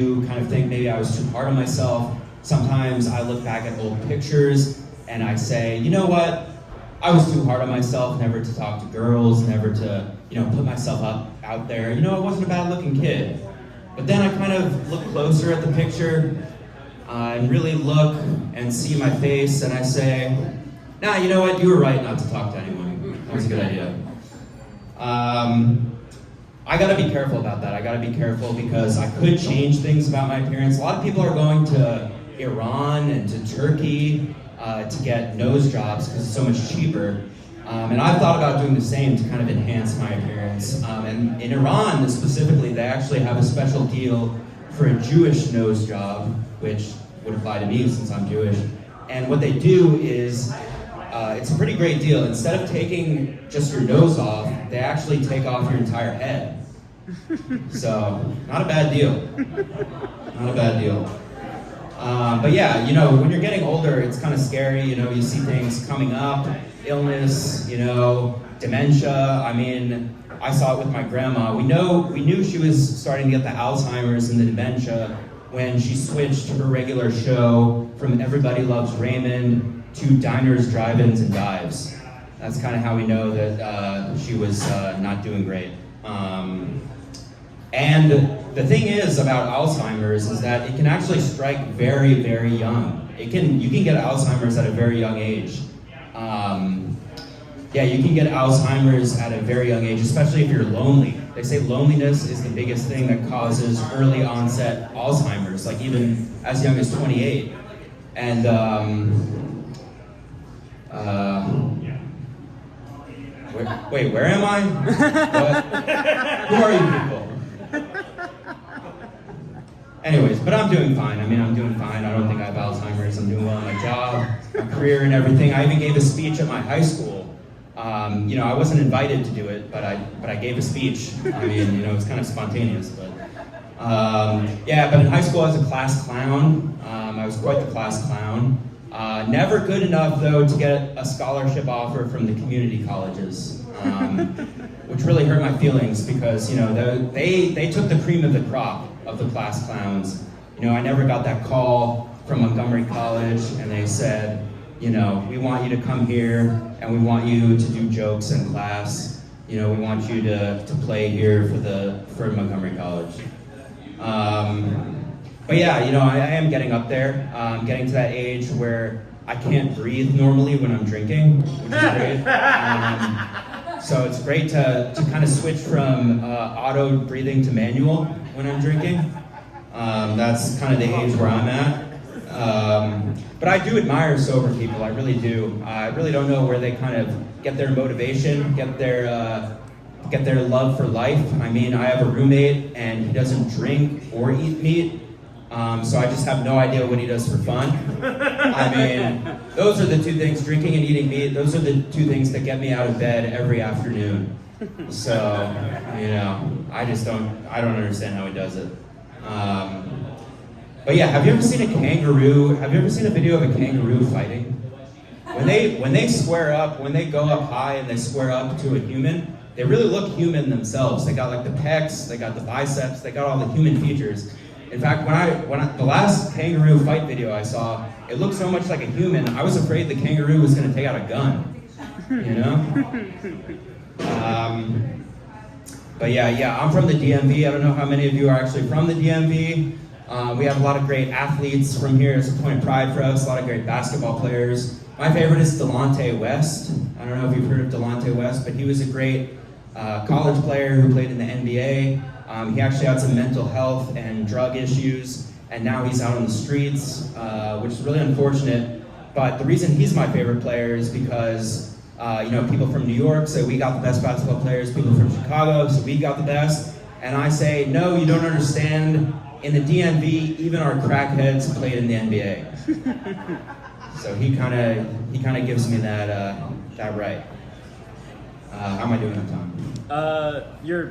do kind of think maybe I was too hard on myself. Sometimes I look back at old pictures and I say, you know what? I was too hard on myself, never to talk to girls, never to, put myself out there. I wasn't a bad-looking kid. But then I kind of look closer at the picture and really look and see my face, and I say, nah, you know what? You were right not to talk to anyone. That was a good idea. I gotta be careful about that. I gotta be careful because I could change things about my appearance. A lot of people are going to Iran and to Turkey to get nose jobs because it's so much cheaper. And I've thought about doing the same to kind of enhance my appearance. And in Iran specifically, they actually have a special deal for a Jewish nose job, which would apply to me since I'm Jewish. And what they do is, it's a pretty great deal. Instead of taking just your nose off, they actually take off your entire head. So, not a bad deal. Not a bad deal. But yeah, when you're getting older, it's kind of scary. You see things coming up, illness, dementia. I mean, I saw it with my grandma. We knew she was starting to get the Alzheimer's and the dementia when she switched her regular show from Everybody Loves Raymond to Diners, Drive-Ins, and Dives. That's kind of how we know that she was not doing great. And the thing is about Alzheimer's is that it can actually strike very, very young. You can get Alzheimer's at a very young age. You can get Alzheimer's at a very young age, especially if you're lonely. They say loneliness is the biggest thing that causes early onset Alzheimer's, like even as young as 28. And where am I? What? Who are you people? Anyways, but I'm doing fine. I'm doing fine. I don't think I have Alzheimer's. I'm doing well in my job, my career, and everything. I even gave a speech at my high school. I wasn't invited to do it, but I gave a speech. It's kind of spontaneous, but but in high school I was a class clown. I was quite the class clown. Never good enough though to get a scholarship offer from the community colleges, which really hurt my feelings because they took the cream of the crop of the class clowns. I never got that call from Montgomery College and they said, we want you to come here and we want you to do jokes in class. We want you to play here for Montgomery College. But yeah, I am getting up there. I'm getting to that age where I can't breathe normally when I'm drinking, which is great. So it's great to kind of switch from auto breathing to manual when I'm drinking. That's kind of the age where I'm at. But I do admire sober people, I really do. I really don't know where they kind of get their motivation, get their love for life. I have a roommate and he doesn't drink or eat meat. So I just have no idea what he does for fun. Those are the two things, drinking and eating meat, those are the two things that get me out of bed every afternoon. So, I don't understand how he does it. But yeah, have you ever seen a video of a kangaroo fighting? When they square up, when they go up high and they square up to a human, they really look human themselves. They got like the pecs, they got the biceps, they got all the human features. In fact, when the last kangaroo fight video I saw, it looked so much like a human, I was afraid the kangaroo was gonna take out a gun, But yeah, I'm from the DMV. I don't know how many of you are actually from the DMV. We have a lot of great athletes from here. It's a point of pride for us, a lot of great basketball players. My favorite is Delonte West. I don't know if you've heard of Delonte West, but he was a great college player who played in the NBA. He actually had some mental health and drug issues, and now he's out on the streets, which is really unfortunate. But the reason he's my favorite player is because people from New York say we got the best basketball players, people from Chicago say we got the best, and I say, no, you don't understand. In the DMV, even our crackheads played in the NBA. So he kind of gives me that right. How am I doing on time? You're